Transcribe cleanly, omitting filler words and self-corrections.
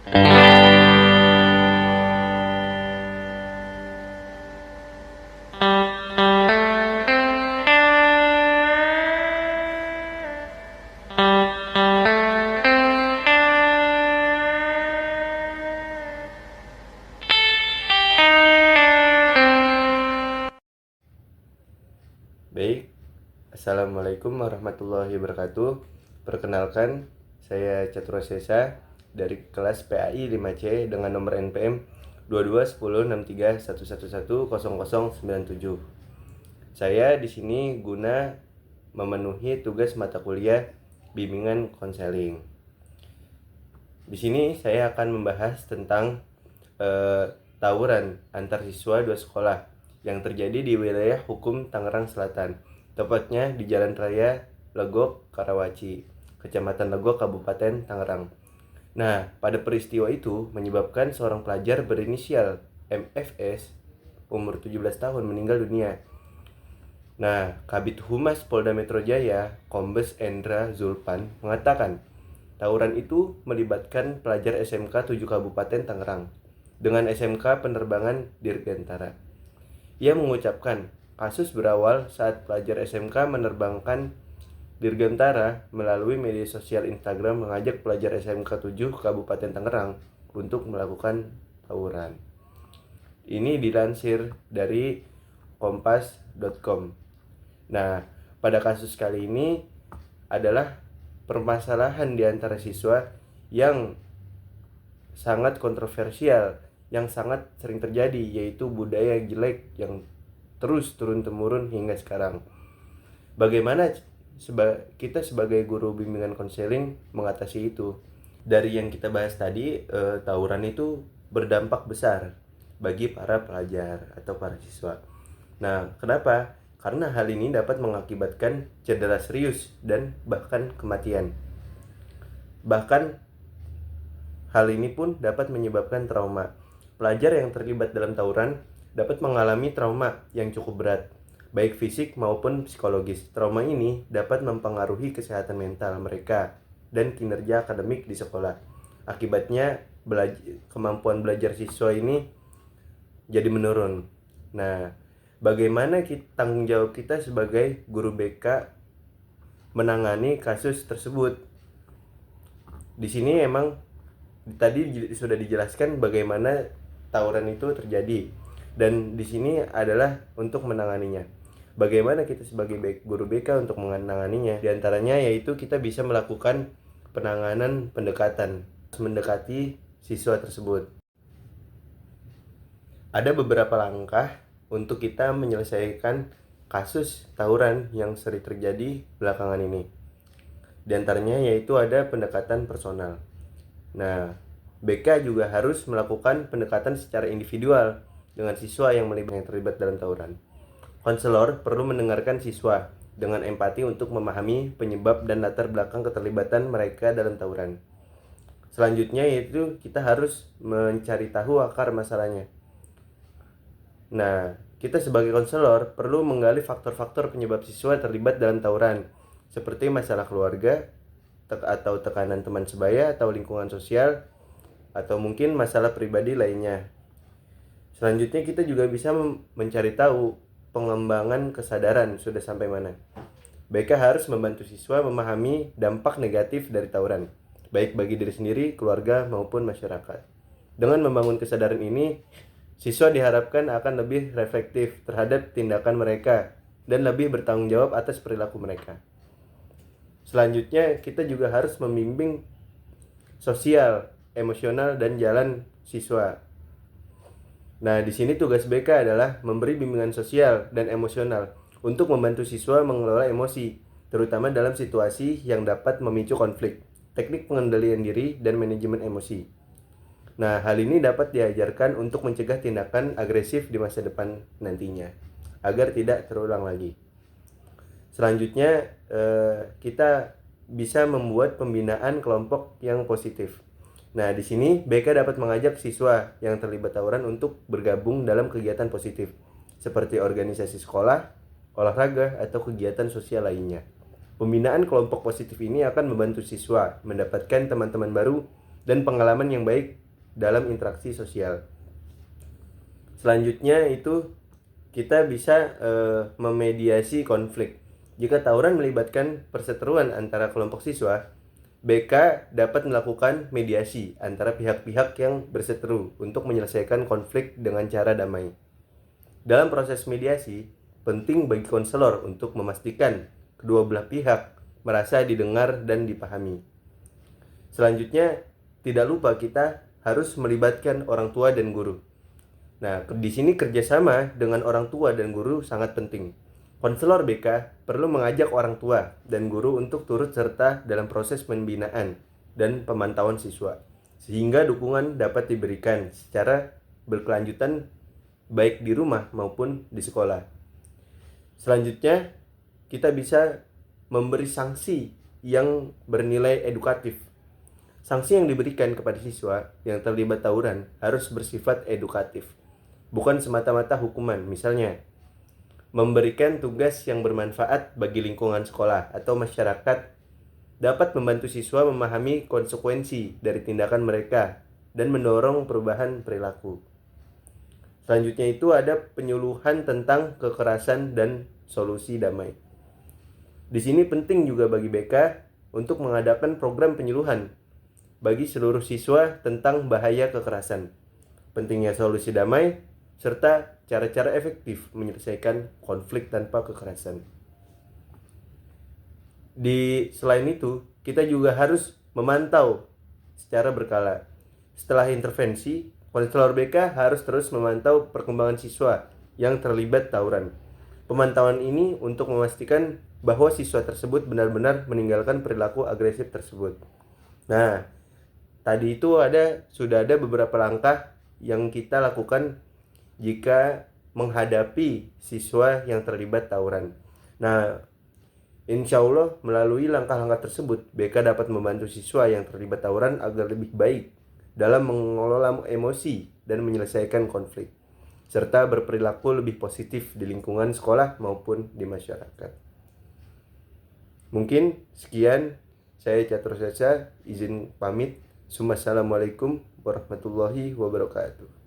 Baik, Assalamualaikum warahmatullahi wabarakatuh. Perkenalkan, saya Catur Sesa dari kelas PAI 5C dengan nomor NPM 22106311100097. Saya di sini guna memenuhi tugas mata kuliah bimbingan konseling. Di sini saya akan membahas tentang tawuran antar siswa dua sekolah yang terjadi di wilayah hukum Tangerang Selatan, tepatnya di Jalan Raya Legok, Karawaci, Kecamatan Legok, Kabupaten Tangerang. Nah, pada peristiwa itu menyebabkan seorang pelajar berinisial MFS umur 17 tahun meninggal dunia. Nah, Kabid Humas Polda Metro Jaya, Kombes Endra Zulpan mengatakan, tawuran itu melibatkan pelajar SMK 7 Kabupaten Tangerang dengan SMK Penerbangan Dirgantara. Ia mengucapkan, kasus berawal saat pelajar SMK menerbangkan Dirgantara melalui media sosial Instagram mengajak pelajar SMK 7 Kabupaten Tangerang untuk melakukan tawuran. Ini dilansir dari kompas.com. Nah, pada kasus kali ini adalah permasalahan di antara siswa yang sangat kontroversial, yang sangat sering terjadi, yaitu budaya jelek yang terus turun-temurun hingga sekarang. Bagaimana kita sebagai guru bimbingan konseling mengatasi itu? Dari yang kita bahas tadi, tawuran itu berdampak besar bagi para pelajar atau para siswa. Nah, kenapa? Karena hal ini dapat mengakibatkan cedera serius dan bahkan kematian. Bahkan hal ini pun dapat menyebabkan trauma. Pelajar yang terlibat dalam tawuran dapat mengalami trauma yang cukup berat, baik fisik maupun psikologis. Trauma ini dapat mempengaruhi kesehatan mental mereka dan kinerja akademik di sekolah. Akibatnya, kemampuan belajar siswa ini jadi menurun. Nah, bagaimana tanggung jawab kita sebagai guru BK menangani kasus tersebut? Di sini emang tadi sudah dijelaskan bagaimana tawuran itu terjadi, dan di sini adalah untuk menanganinya. Bagaimana kita sebagai guru BK untuk menanganinya? Di antaranya yaitu kita bisa melakukan penanganan pendekatan, mendekati siswa tersebut. Ada beberapa langkah untuk kita menyelesaikan kasus tawuran yang sering terjadi belakangan ini. Di antaranya yaitu ada pendekatan personal. Nah, BK juga harus melakukan pendekatan secara individual dengan siswa yang terlibat dalam tawuran. Konselor perlu mendengarkan siswa dengan empati untuk memahami penyebab dan latar belakang keterlibatan mereka dalam tawuran. Selanjutnya yaitu kita harus mencari tahu akar masalahnya. Nah, kita sebagai konselor perlu menggali faktor-faktor penyebab siswa terlibat dalam tawuran, seperti masalah keluarga, atau tekanan teman sebaya atau lingkungan sosial, atau mungkin masalah pribadi lainnya. Selanjutnya kita juga bisa mencari tahu pengembangan kesadaran sudah sampai mana. BK harus membantu siswa memahami dampak negatif dari tawuran, baik bagi diri sendiri, keluarga, maupun masyarakat. Dengan membangun kesadaran ini, siswa diharapkan akan lebih reflektif terhadap tindakan mereka dan lebih bertanggung jawab atas perilaku mereka. Selanjutnya, kita juga harus membimbing sosial, emosional, dan jalan siswa. Nah, di sini tugas BK adalah memberi bimbingan sosial dan emosional untuk membantu siswa mengelola emosi, terutama dalam situasi yang dapat memicu konflik, teknik pengendalian diri, dan manajemen emosi. Nah, hal ini dapat diajarkan untuk mencegah tindakan agresif di masa depan nantinya, agar tidak terulang lagi. Selanjutnya, kita bisa membuat pembinaan kelompok yang positif. Nah, di sini BK dapat mengajak siswa yang terlibat tawuran untuk bergabung dalam kegiatan positif, seperti organisasi sekolah, olahraga, atau kegiatan sosial lainnya. Pembinaan kelompok positif ini akan membantu siswa mendapatkan teman-teman baru dan pengalaman yang baik dalam interaksi sosial. Selanjutnya itu kita bisa memediasi konflik. Jika tawuran melibatkan perseteruan antara kelompok siswa, BK dapat melakukan mediasi antara pihak-pihak yang berseteru untuk menyelesaikan konflik dengan cara damai. Dalam proses mediasi, penting bagi konselor untuk memastikan kedua belah pihak merasa didengar dan dipahami. Selanjutnya, tidak lupa kita harus melibatkan orang tua dan guru. Nah, di sini kerjasama dengan orang tua dan guru sangat penting. Konselor BK perlu mengajak orang tua dan guru untuk turut serta dalam proses pembinaan dan pemantauan siswa, sehingga dukungan dapat diberikan secara berkelanjutan baik di rumah maupun di sekolah. Selanjutnya, kita bisa memberi sanksi yang bernilai edukatif. Sanksi yang diberikan kepada siswa yang terlibat tawuran harus bersifat edukatif, bukan semata-mata hukuman. Misalnya, memberikan tugas yang bermanfaat bagi lingkungan sekolah atau masyarakat dapat membantu siswa memahami konsekuensi dari tindakan mereka dan mendorong perubahan perilaku. Selanjutnya itu ada penyuluhan tentang kekerasan dan solusi damai. Di sini penting juga bagi BK untuk mengadakan program penyuluhan bagi seluruh siswa tentang bahaya kekerasan, pentingnya solusi damai, serta cara-cara efektif menyelesaikan konflik tanpa kekerasan. Selain itu, kita juga harus memantau secara berkala. Setelah intervensi, konselor BK harus terus memantau perkembangan siswa yang terlibat tawuran. Pemantauan ini untuk memastikan bahwa siswa tersebut benar-benar meninggalkan perilaku agresif tersebut. Nah, tadi itu sudah ada beberapa langkah yang kita lakukan jika menghadapi siswa yang terlibat tawuran. Nah, insya Allah melalui langkah-langkah tersebut, BK dapat membantu siswa yang terlibat tawuran agar lebih baik dalam mengelola emosi dan menyelesaikan konflik, serta berperilaku lebih positif di lingkungan sekolah maupun di masyarakat. Mungkin sekian, saya Catur Saca, izin pamit. Assalamualaikum warahmatullahi wabarakatuh.